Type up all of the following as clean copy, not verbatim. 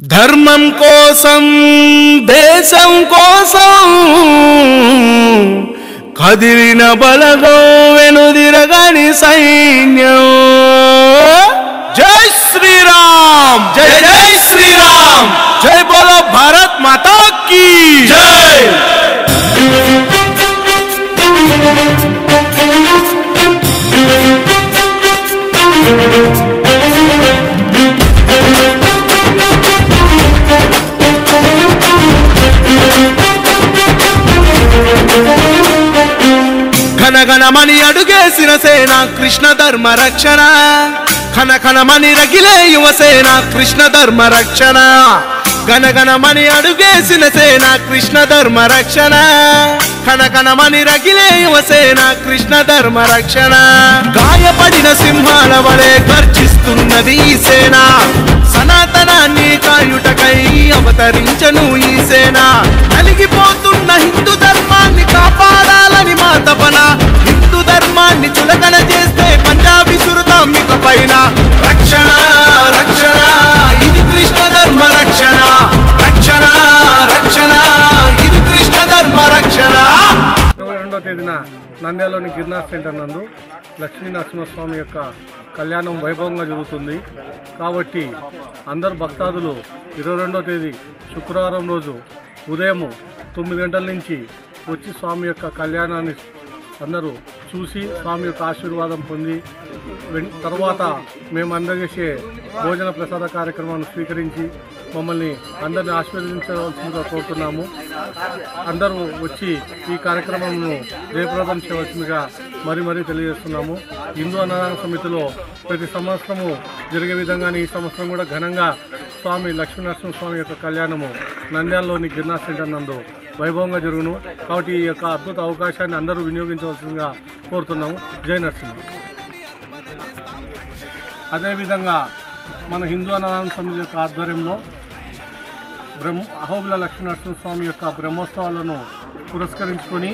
ధర్మం కోసం దేశం కోసం కదిలిన బలగం వెనుదిరగని సైన్యం. జై శ్రీరామ్, జై జై శ్రీరామ్, జై బోలో భారత్ మాతా కీ జై. ఘనఘనమని అడుగేసిన సేన కృష్ణ ధర్మ రక్షణ, ఖనఖనమని రగిలే యువసేన కృష్ణ ధర్మ రక్షణ. ఘనఘనమని అడుగేసిన సేన కృష్ణ ధర్మ రక్షణ, ఖనఖనమని రగిలే యువసేన కృష్ణ ధర్మ రక్షణ. గాయపడిన సింహాల వలె గర్జిస్తున్నది ఈ సేన, సనాతనాన్ని కాయుటకై అవతరించను ఈ సేన. నలిగిపోతున్న హిందూ ధర్మాన్ని కాపాడాలని మా తపన, హిందూ ధర్మాన్ని చులకన చేస్తే పంజాబీ సురతాం ఇక పైన. రక్షణ రక్షణ ఇది కృష్ణ ధర్మ రక్షణ, రక్షణ రక్షణ ఇది కృష్ణ ధర్మ రక్షణ. 22వ తేదీన నంద్యాలలోని గిర్నార్ సెంటర్ నందు లక్ష్మీ నరసింహస్వామి యొక్క కళ్యాణం వైభవంగా జరుగుతుంది. కాబట్టి అందరు భక్తాదులు 22వ తేదీ శుక్రవారం రోజు ఉదయం 9 గంటల నుంచి వచ్చి స్వామి యొక్క కళ్యాణాన్ని అందరూ చూసి స్వామి యొక్క ఆశీర్వాదం పొంది తర్వాత మేము అందజేసే భోజన ప్రసాద కార్యక్రమాన్ని స్వీకరించి మమ్మల్ని అందరిని ఆశీర్వదించవలసిందిగా కోరుతున్నాము. అందరూ వచ్చి ఈ కార్యక్రమంను జయప్రదం చేయవలసిందిగా మరీ తెలియజేస్తున్నాము. హిందూ అన్నదాన సమితిలో ప్రతి సంవత్సరము జరిగే విధంగానే ఈ సంవత్సరం కూడా ఘనంగా స్వామి లక్ష్మీనరసింహస్వామి యొక్క కళ్యాణము నంద్యాలలోని గిర్నార్ సెంటర్ నందు వైభవంగా జరుగును. కాబట్టి ఈ యొక్క అద్భుత అవకాశాన్ని అందరూ వినియోగించవలసిందిగా కోరుతున్నాము. జై నరసింహ. అదేవిధంగా మన హిందూ అన్నదాన సమితి యొక్క ఆధ్వర్యంలో అహోబిల లక్ష్మీనరసింహస్వామి యొక్క బ్రహ్మోత్సవాలను పురస్కరించుకొని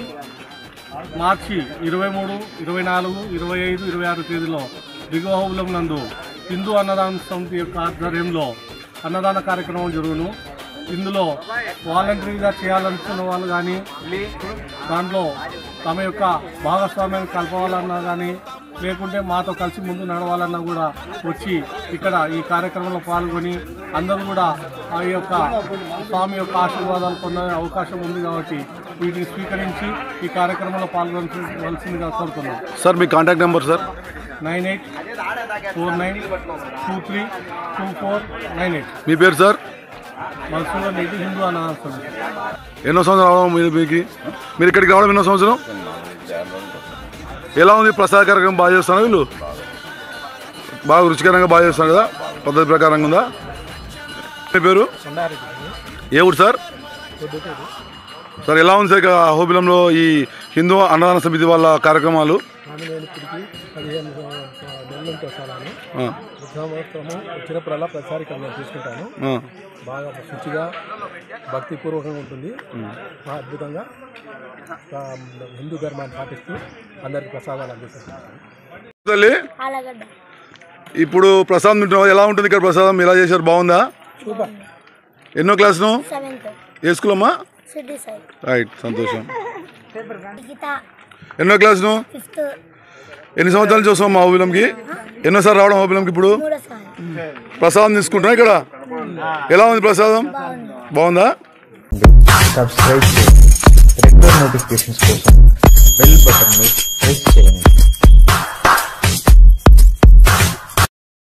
మార్చి 23, 24, 25, 26 తేదీలో దిగువహోబిలం నందు హిందూ అన్నదాన సమితి యొక్క ఆధ్వర్యంలో అన్నదాన కార్యక్రమం జరుగును. ఇందులో వాలంటరీగా చేయాలనుకున్న వాళ్ళు కానీ, దాంట్లో తమ యొక్క భాగస్వామ్యాన్ని కలపాలన్నా కానీ, లేకుంటే మాతో కలిసి ముందు నడవాలన్నా కూడా వచ్చి ఇక్కడ ఈ కార్యక్రమంలో పాల్గొని అందరూ కూడా ఆ యొక్క స్వామి యొక్క ఆశీర్వాదాలు పొందే అవకాశం ఉంది. కాబట్టి వీటిని స్వీకరించి ఈ కార్యక్రమంలో పాల్గొనవలసిందిగా కోరుతున్నాం. సార్ మీ కాంటాక్ట్ నెంబర్ సార్? 9849232498. మీ పేరు సార్? మనసులో నేటి హిందూ అన్నదాన సమితి. ఎన్నో సంవత్సరం రావడం మీరు ఇక్కడికి రావడం ఎన్నో సంవత్సరం? ఎలా ఉంది ప్రసాద కార్యక్రమం? బాగా చేస్తాను వీళ్ళు, బాగా రుచికరంగా బాగా చేస్తాను కదా, పద్ధతి ప్రకారంగా ఉందా? మీ పేరు? ఏ ఊరు సార్? సార్ ఎలా ఉంది సార్ ఇక అహోబిలంలో ఈ హిందూ అన్నదాన సమితి వాళ్ళ కార్యక్రమాలు? వచ్చినప్పుడల్లా ప్రసారికంగా తీసుకుంటాను. బాగా శుచిగా భక్తిపూర్వకంగా ఉంటుంది. అద్భుతంగా హిందూ ధర్మాన్ని పాటిస్తూ అందరికి ప్రసాదాలు అందిస్తాను. ఇప్పుడు ప్రసాదం తింటున్నావు, ఎలా ఉంటుంది ఇక్కడ ప్రసాదం? ఎలా చేశారు? బాగుందా? ఎన్నో క్లాస్ నువ్వు? ఏ స్కూల్ అమ్మా? రైట్, సంతోషం. ఎన్నో క్లాస్ నువ్వు? ఎన్ని సంవత్సరాలు చూస్తాం మా అహోబిలంకి? ఎన్నోసార్లు రావడం అహోబిలంకి? ఇప్పుడు ప్రసాదం తీసుకుంటున్నా ఇక్కడ. ఎలా ఉంది ప్రసాదం? బాగుందా? సబ్స్క్రైబ్ చేయండి. రెగ్యులర్ నోటిఫికేషన్స్ కోసం బెల్ బటన్ ప్రెస్ చేయండి.